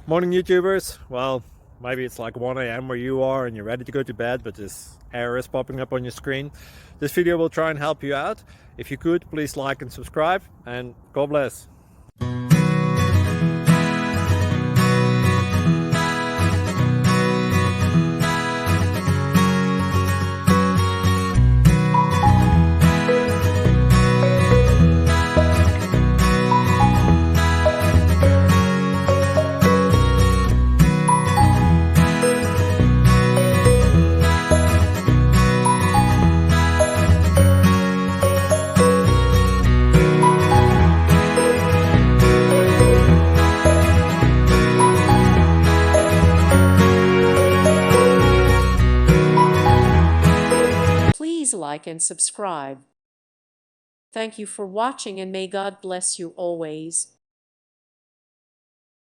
Morning YouTubers. Well, maybe it's like 1 a.m. where you are and you're ready to go to bed, but this error is popping up on your screen. This video will try and help you out. If you could, please like and subscribe, and God bless. Please like and subscribe. Thank you for watching, and may God bless you always.